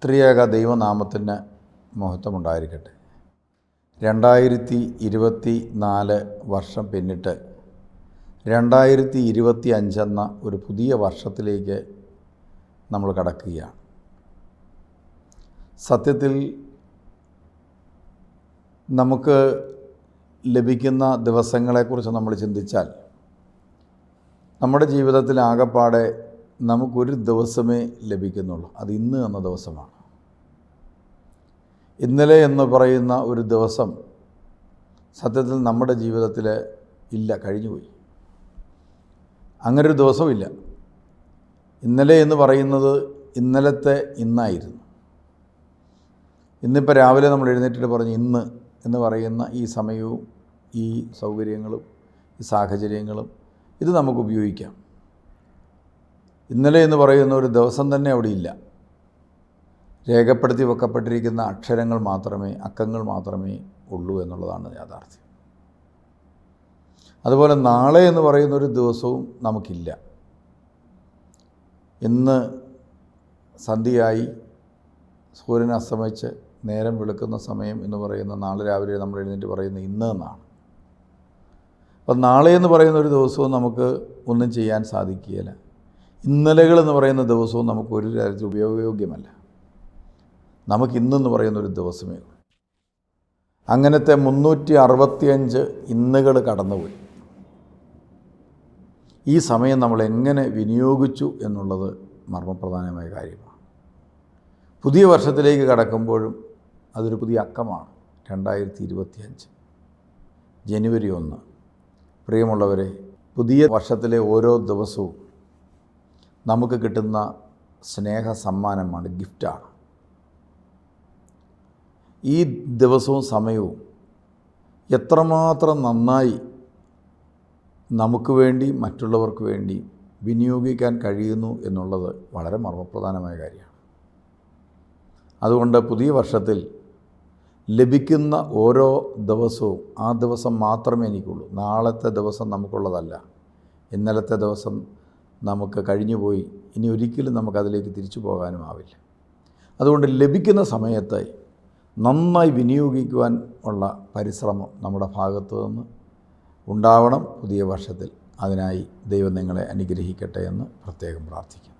ത്രിയേക ദൈവനാമത്തിന് മഹത്വമുണ്ടായിരിക്കട്ടെ. 2024 വർഷം പിന്നിട്ട് 2025 എന്ന ഒരു പുതിയ വർഷത്തിലേക്ക് നമ്മൾ കടക്കുകയാണ്. സത്യത്തിൽ നമുക്ക് ലഭിക്കുന്ന ദിവസങ്ങളെക്കുറിച്ച് നമ്മൾ ചിന്തിച്ചാൽ നമ്മുടെ ജീവിതത്തിൽ ആകപ്പാടെ നമുക്കൊരു ദിവസമേ ലഭിക്കുന്നുള്ളൂ. അത് ഇന്ന് എന്ന ദിവസമാണ്. ഇന്നലെ എന്ന് പറയുന്ന ഒരു ദിവസം സത്യത്തിൽ നമ്മുടെ ജീവിതത്തിൽ ഇല്ല, കഴിഞ്ഞുപോയി. അങ്ങനൊരു ദിവസമില്ല. ഇന്നലെ എന്ന് പറയുന്നത് ഇന്നലത്തെ ഇന്നായിരുന്നു. ഇന്നിപ്പോൾ രാവിലെ നമ്മൾ എഴുന്നേറ്റിട്ട് പറഞ്ഞു ഇന്ന് എന്ന് പറയുന്ന ഈ സമയവും ഈ സൗകര്യങ്ങളും ഈ സാഹചര്യങ്ങളും ഇത് നമുക്ക് ഉപയോഗിക്കാം. ഇന്നലെ എന്ന് പറയുന്ന ഒരു ദിവസം തന്നെ അവിടെ ഇല്ല. രേഖപ്പെടുത്തി വെക്കപ്പെട്ടിരിക്കുന്ന അക്ഷരങ്ങൾ മാത്രമേ, അക്കങ്ങൾ മാത്രമേ ഉള്ളൂ എന്നുള്ളതാണ് യാഥാർത്ഥ്യം. അതുപോലെ നാളെ എന്ന് പറയുന്ന ഒരു ദിവസവും നമുക്കില്ല. ഇന്ന് സന്ധ്യയായി സൂര്യൻ അസ്തമിച്ച് നേരം വെളുക്കുന്ന സമയം എന്ന് പറയുന്ന നാളെ രാവിലെ നമ്മൾ എഴുന്നേറ്റ് പറയുന്ന ഇന്ന് എന്നാണ്. അപ്പം നാളെ എന്ന് പറയുന്ന ഒരു ദിവസവും നമുക്ക് ഒന്നും ചെയ്യാൻ സാധിക്കുകയില്ല. ഇന്നലകളെന്ന് പറയുന്ന ദിവസവും നമുക്ക് ഒരു തരത്തിൽ ഉപയോഗയോഗ്യമല്ല. നമുക്കിന്നെന്ന് പറയുന്ന ഒരു ദിവസമേ ഉള്ളൂ. അങ്ങനത്തെ 365 ഇന്നുകൾ കടന്നുപോയി. ഈ സമയം നമ്മൾ എങ്ങനെ വിനിയോഗിച്ചു എന്നുള്ളത് മർമ്മപ്രധാനമായ കാര്യമാണ്. പുതിയ വർഷത്തിലേക്ക് കടക്കുമ്പോഴും അതൊരു പുതിയ അക്കമാണ്. 2025 ജനുവരി 1. പ്രിയമുള്ളവരെ, പുതിയ വർഷത്തിലെ ഓരോ ദിവസവും നമുക്ക് കിട്ടുന്ന സ്നേഹ സമ്മാനമാണ്, ഗിഫ്റ്റാണ്. ഈ ദിവസവും സമയവും എത്രമാത്രം നന്നായി നമുക്ക് വേണ്ടി മറ്റുള്ളവർക്ക് വേണ്ടി വിനിയോഗിക്കാൻ കഴിയുന്നു എന്നുള്ളത് വളരെ മർമ്മപ്രധാനമായ കാര്യമാണ്. അതുകൊണ്ട് പുതിയ വർഷത്തിൽ ലഭിക്കുന്ന ഓരോ ദിവസവും ആ ദിവസം മാത്രമേ എനിക്കുള്ളൂ. നാളത്തെ ദിവസം നമുക്കുള്ളതല്ല. ഇന്നലത്തെ ദിവസം നമുക്ക് കഴിഞ്ഞുപോയി. ഇനി ഒരിക്കലും നമുക്കതിലേക്ക് തിരിച്ചു പോകാനും ആവില്ല. അതുകൊണ്ട് ലഭിക്കുന്ന സമയത്തെ നന്നായി വിനിയോഗിക്കുവാൻ ഉള്ള പരിശ്രമം നമ്മുടെ ഭാഗത്തു നിന്ന് ഉണ്ടാവണം പുതിയ വർഷത്തിൽ. അതിനായി ദൈവം നിങ്ങളെ അനുഗ്രഹിക്കട്ടെ എന്ന് പ്രത്യേകം പ്രാർത്ഥിക്കുന്നു.